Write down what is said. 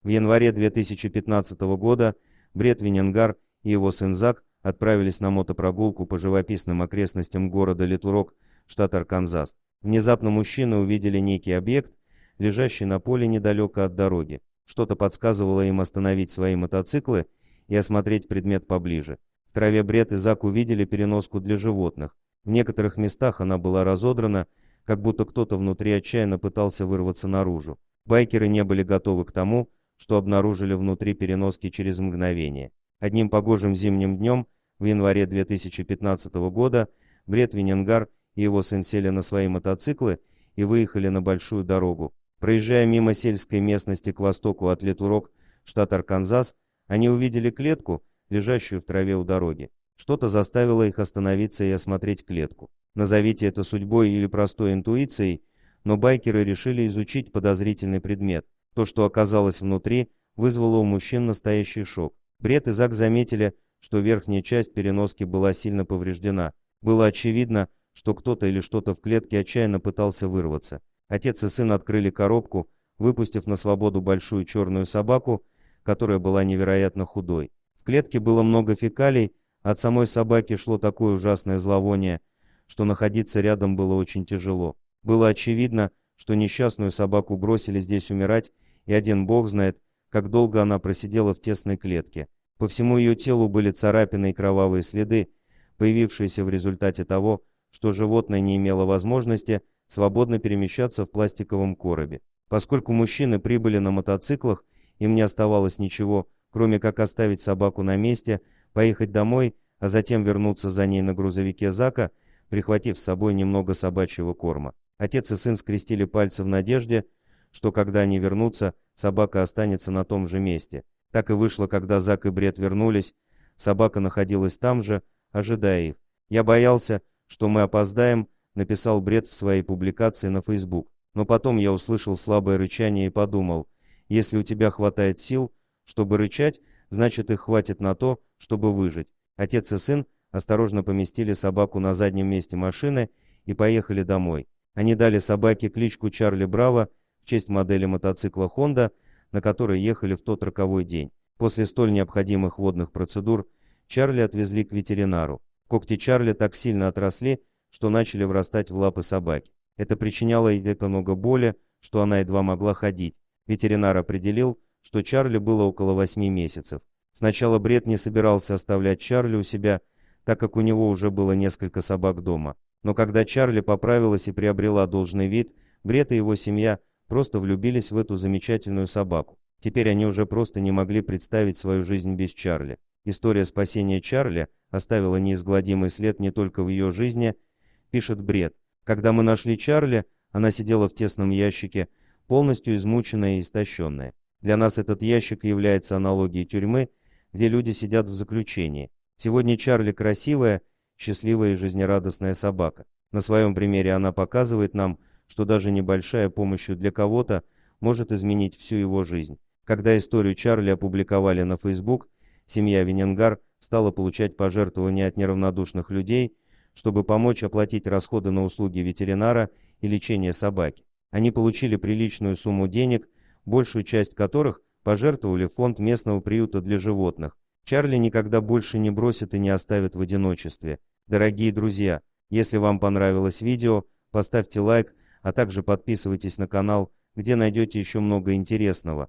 В январе 2015 года Бред Вененгар и его сын Зак отправились на мотопрогулку по живописным окрестностям города Литл-Рок, штат Арканзас. Внезапно мужчины увидели некий объект, лежащий на поле недалеко от дороги. Что-то подсказывало им остановить свои мотоциклы и осмотреть предмет поближе. В траве Бред и Зак увидели переноску для животных. В некоторых местах она была разодрана, как будто кто-то внутри отчаянно пытался вырваться наружу. Байкеры не были готовы к тому, что обнаружили внутри переноски через мгновение. Одним погожим зимним днем в январе 2015 года Бред Вененгар и его сын сели на свои мотоциклы и выехали на большую дорогу. Проезжая мимо сельской местности к востоку от Литл-Рок, штат Арканзас, они увидели клетку, лежащую в траве у дороги. Что-то заставило их остановиться и осмотреть клетку. Назовите это судьбой или простой интуицией, но байкеры решили изучить подозрительный предмет. То, что оказалось внутри, вызвало у мужчин настоящий шок. Бред и Зак заметили, что верхняя часть переноски была сильно повреждена. Было очевидно, что кто-то или что-то в клетке отчаянно пытался вырваться. Отец и сын открыли коробку, выпустив на свободу большую черную собаку, которая была невероятно худой. В клетке было много фекалий, от самой собаки шло такое ужасное зловоние, что находиться рядом было очень тяжело. Было очевидно, что несчастную собаку бросили здесь умирать, и один бог знает, как долго она просидела в тесной клетке. По всему ее телу были царапины и кровавые следы, появившиеся в результате того, что животное не имело возможности свободно перемещаться в пластиковом коробе. Поскольку мужчины прибыли на мотоциклах, им не оставалось ничего, кроме как оставить собаку на месте, поехать домой, а затем вернуться за ней на грузовике Зака, прихватив с собой немного собачьего корма. Отец и сын скрестили пальцы в надежде, что когда они вернутся, собака останется на том же месте. Так и вышло, когда Зак и Бред вернулись, собака находилась там же, ожидая их. «Я боялся, что мы опоздаем», — написал Бред в своей публикации на Facebook. Но потом я услышал слабое рычание и подумал, если у тебя хватает сил, чтобы рычать, значит их хватит на то, чтобы выжить. Отец и сын осторожно поместили собаку на заднем месте машины и поехали домой. Они дали собаке кличку Чарли Браво в честь модели мотоцикла Honda, на которой ехали в тот роковой день. После столь необходимых водных процедур Чарли отвезли к ветеринару. Когти Чарли так сильно отросли, что начали врастать в лапы собаки. Это причиняло ей так много боли, что она едва могла ходить. Ветеринар определил, что Чарли было около 8 месяцев. Сначала Бред не собирался оставлять Чарли у себя, так как у него уже было несколько собак дома. Но когда Чарли поправилась и приобрела должный вид, Бред и его семья просто влюбились в эту замечательную собаку. Теперь они уже просто не могли представить свою жизнь без Чарли. История спасения Чарли оставила неизгладимый след не только в ее жизни, пишет Бред. Когда мы нашли Чарли, она сидела в тесном ящике, полностью измученная и истощенная. Для нас этот ящик является аналогией тюрьмы, где люди сидят в заключении. Сегодня Чарли красивая, счастливая и жизнерадостная собака. На своем примере она показывает нам, что даже небольшая помощь для кого-то может изменить всю его жизнь. Когда историю Чарли опубликовали на Facebook, семья Вененгар стала получать пожертвования от неравнодушных людей, чтобы помочь оплатить расходы на услуги ветеринара и лечение собаки. Они получили приличную сумму денег, большую часть которых пожертвовали в фонд местного приюта для животных. Чарли никогда больше не бросит и не оставит в одиночестве. Дорогие друзья, если вам понравилось видео, поставьте лайк, а также подписывайтесь на канал, где найдете еще много интересного.